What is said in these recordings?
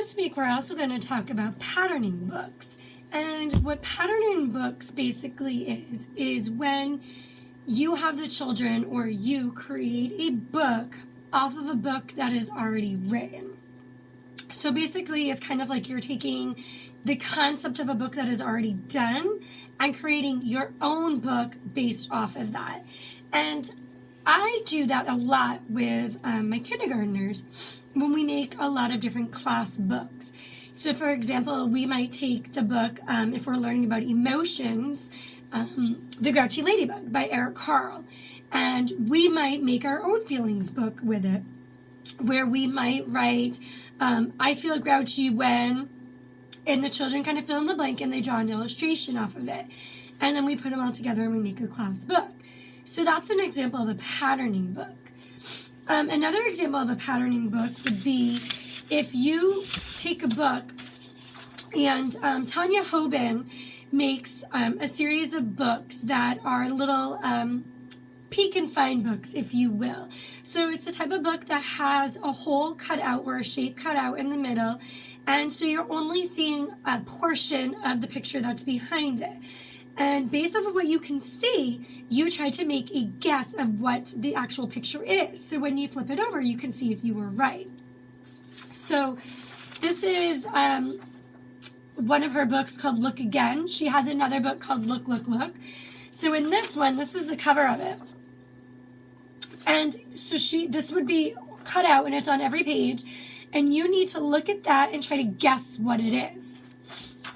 this week we're also going to talk about patterning books. And what patterning books basically is when you have the children or you create a book off of a book that is already written. So basically it's kind of like you're taking the concept of a book that is already done and creating your own book based off of that. And I do that a lot with my kindergartners when we make a lot of different class books. So for example, we might take the book, if we're learning about emotions, The Grouchy Ladybug by Eric Carle. And we might make our own feelings book with it, where we might write, I feel grouchy when, and the children kind of fill in the blank and they draw an illustration off of it. And then we put them all together and we make a class book. So that's an example of a patterning book. Another example of a patterning book would be if you take a book, and Tanya Hoban makes a series of books that are little peek and find books, if you will. So it's a type of book that has a hole cut out or a shape cut out in the middle, and so you're only seeing a portion of the picture that's behind it. And based off of what you can see, you try to make a guess of what the actual picture is. So when you flip it over, you can see if you were right. So this is one of her books called Look Again. She has another book called Look, Look, Look. So in this one, this is the cover of it. And so this would be cut out and it's on every page. And you need to look at that and try to guess what it is.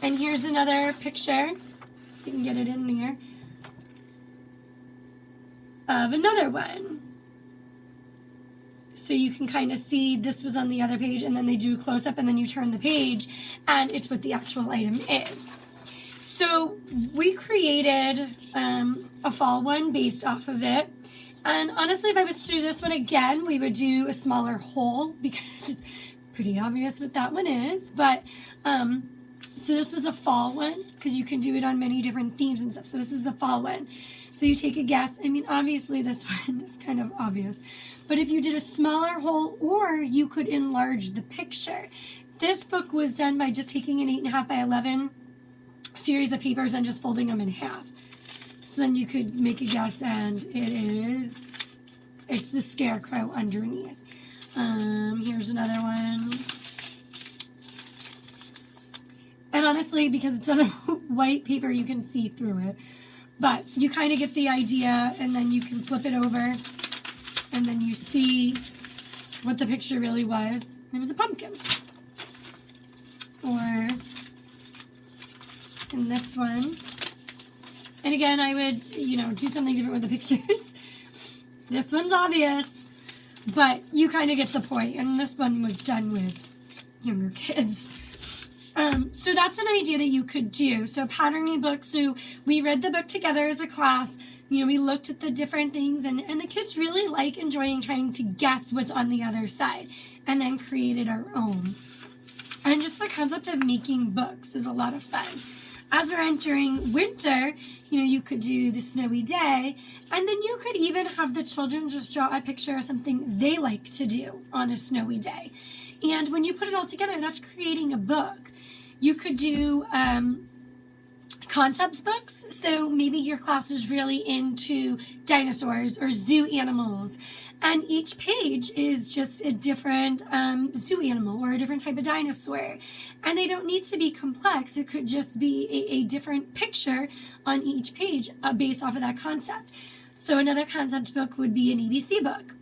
And here's another picture. You can get it in there, of another one. So you can kind of see this was on the other page, and then they do a close-up, and then you turn the page, and it's what the actual item is. So we created a fall one based off of it. And honestly, if I was to do this one again, we would do a smaller hole, because it's pretty obvious what that one is. But so this was a fall one, because you can do it on many different themes and stuff. So this is a fall one. So you take a guess. I mean, obviously this one is kind of obvious. But if you did a smaller hole, or you could enlarge the picture. This book was done by just taking an 8.5 by 11 series of papers and just folding them in half. So then you could make a guess, and it's the scarecrow underneath. Here's another one. And honestly, because it's on a white paper, you can see through it. But you kind of get the idea, and then you can flip it over, and then you see what the picture really was. It was a pumpkin. Or in this one. And again, I would, do something different with the pictures. This one's obvious, but you kind of get the point. And this one was done with younger kids. So that's an idea that you could do. So patterning books. So we read the book together as a class. We looked at the different things, and the kids really like enjoying trying to guess what's on the other side, and then created our own. And just the concept of making books is a lot of fun. As we're entering winter, you could do the snowy day, and then you could even have the children just draw a picture of something they like to do on a snowy day. And when you put it all together, that's creating a book. You could do concepts books. So maybe your class is really into dinosaurs or zoo animals. And each page is just a different zoo animal or a different type of dinosaur. And they don't need to be complex. It could just be a different picture on each page based off of that concept. So another concept book would be an ABC book.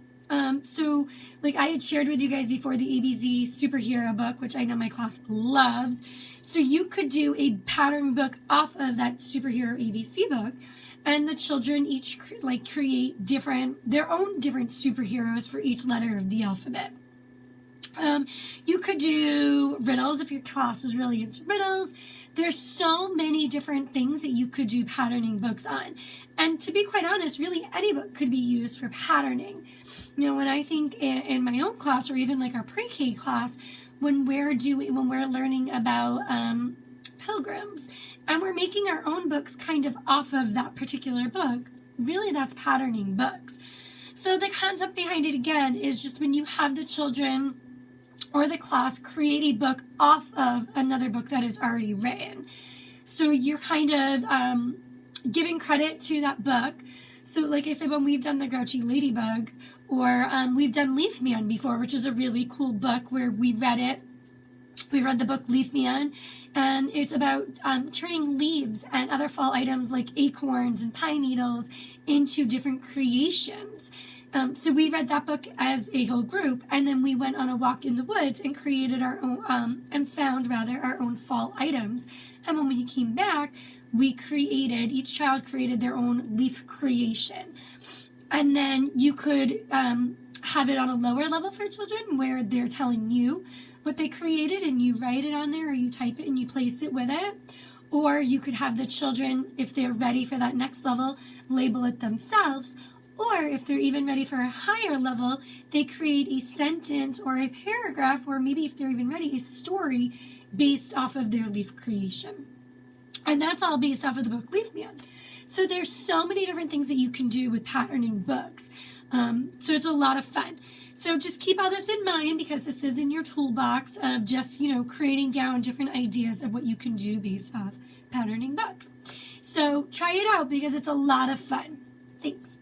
So like I had shared with you guys before, the ABC superhero book, which I know my class loves. So you could do a pattern book off of that superhero ABC book, and the children each create their own different superheroes for each letter of the alphabet. You could do riddles if your class is really into riddles. There's so many different things that you could do patterning books on. And to be quite honest, really any book could be used for patterning. When I think in my own class, or even like our pre-K class, when we're learning about pilgrims, and we're making our own books kind of off of that particular book, really that's patterning books. So the concept behind it again is just when you have the children or the class create a book off of another book that is already written. So you're kind of giving credit to that book. So like I said, when we've done The Grouchy Ladybug, or we've done Leaf Man before, which is a really cool book where we read it. We read the book Leaf Man, and it's about turning leaves and other fall items like acorns and pine needles into different creations. So we read that book as a whole group, and then we went on a walk in the woods and created our own, and found rather our own fall items. And when we came back, each child created their own leaf creation. And then you could have it on a lower level for children where they're telling you what they created and you write it on there, or you type it and you place it with it. Or you could have the children, if they're ready for that next level, label it themselves. Or if they're even ready for a higher level, they create a sentence or a paragraph, or maybe if they're even ready, a story based off of their leaf creation. And that's all based off of the book Leaf Man. So there's so many different things that you can do with patterning books. So it's a lot of fun. So just keep all this in mind, because this is in your toolbox of just, creating down different ideas of what you can do based off patterning books. So try it out, because it's a lot of fun. Thanks.